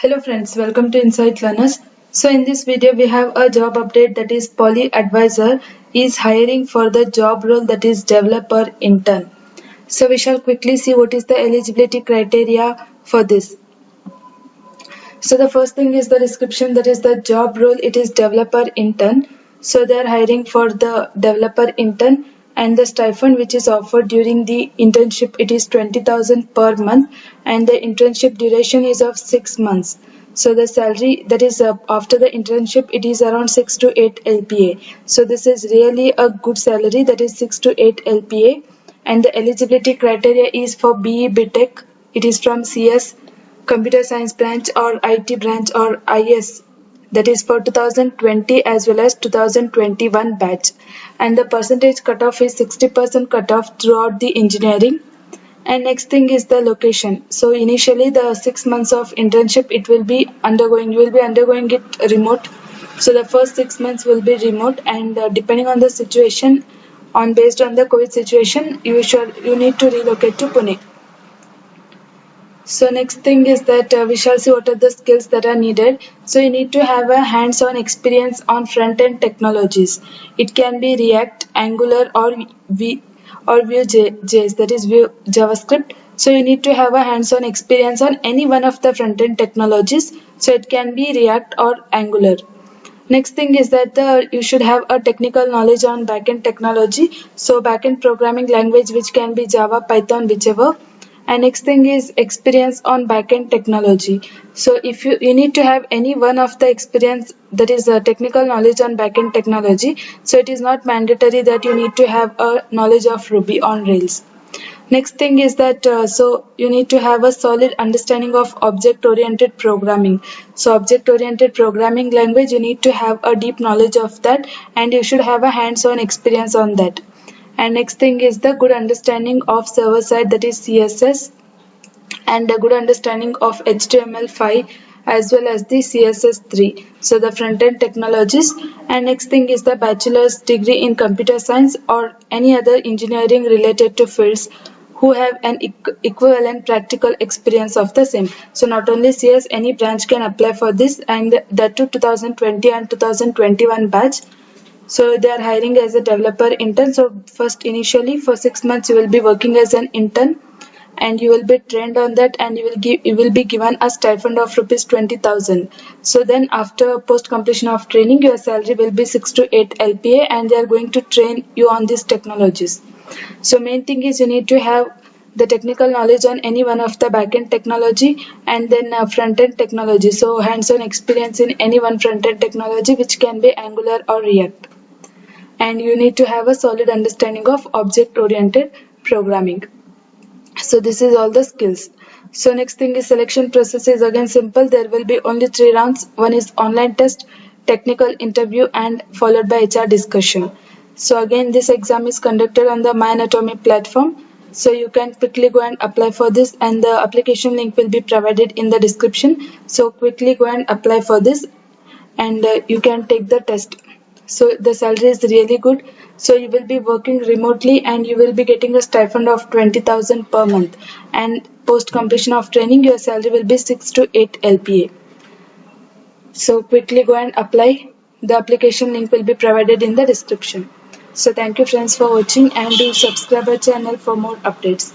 Hello friends, welcome to Insight Learners. So in this video we have a job update that is PolyAdvisor is hiring for the job role that is developer intern. So we shall quickly see what is the eligibility criteria for this. So the first thing is the description, that is the job role, it is developer intern. So they are hiring for the developer intern, and the stipend which is offered during the internship, it is 20,000 per month, and the internship duration is of 6 months. So the salary that is after the internship, it is around 6 to 8 LPA. So this is really a good salary, that is 6 to 8 LPA. And the eligibility criteria is for BE BTech, it is from CS, computer science branch or IT branch or IS, that is for 2020 as well as 2021 batch, and the percentage cutoff is 60% cutoff throughout the engineering. And next thing is the location. So initially the 6 months of internship, you will be undergoing it remote. So the first 6 months will be remote, and depending on the situation, based on the COVID situation, you need to relocate to Pune. So next thing is that we shall see what are the skills that are needed. So you need to have a hands-on experience on front-end technologies. It can be React, Angular or Vue JS, that is Vue JavaScript. So you need to have a hands-on experience on any one of the front-end technologies. So it can be React or Angular. Next thing is that you should have a technical knowledge on backend technology. So backend programming language, which can be Java, Python, whichever. And next thing is experience on backend technology. So if you need to have any one of the experience, that is a technical knowledge on backend technology. So it is not mandatory that you need to have a knowledge of Ruby on Rails. Next thing is that so you need to have a solid understanding of object-oriented programming. So object-oriented programming language, you need to have a deep knowledge of that, and you should have a hands-on experience on that. And next thing is the good understanding of server side, that is CSS, and a good understanding of HTML5 as well as the CSS3, so the front-end technologies. And next thing is the bachelor's degree in computer science or any other engineering related to fields who have an equivalent practical experience of the same. So not only CS, any branch can apply for this, and that to 2020 and 2021 batch. So they are hiring as a developer intern. So first initially for 6 months you will be working as an intern, and you will be trained on that, and you will be given a stipend of rupees 20,000. So then after post completion of training, your salary will be 6 to 8 LPA, and they are going to train you on these technologies. So main thing is you need to have the technical knowledge on any one of the backend technology, and then front-end technology. So hands-on experience in any one front-end technology, which can be Angular or React. And you need to have a solid understanding of object-oriented programming. So this is all the skills. So next thing is selection process is again simple. There will be only 3 rounds. One is online test, technical interview, and followed by HR discussion. So again, this exam is conducted on the My Anatomy platform. So you can quickly go and apply for this, and the application link will be provided in the description. So quickly go and apply for this, and you can take the test. So the salary is really good. So you will be working remotely, and you will be getting a stipend of 20,000 per month. And post completion of training, your salary will be 6 to 8 LPA. So quickly go and apply. The application link will be provided in the description. So thank you friends for watching, and do subscribe our channel for more updates.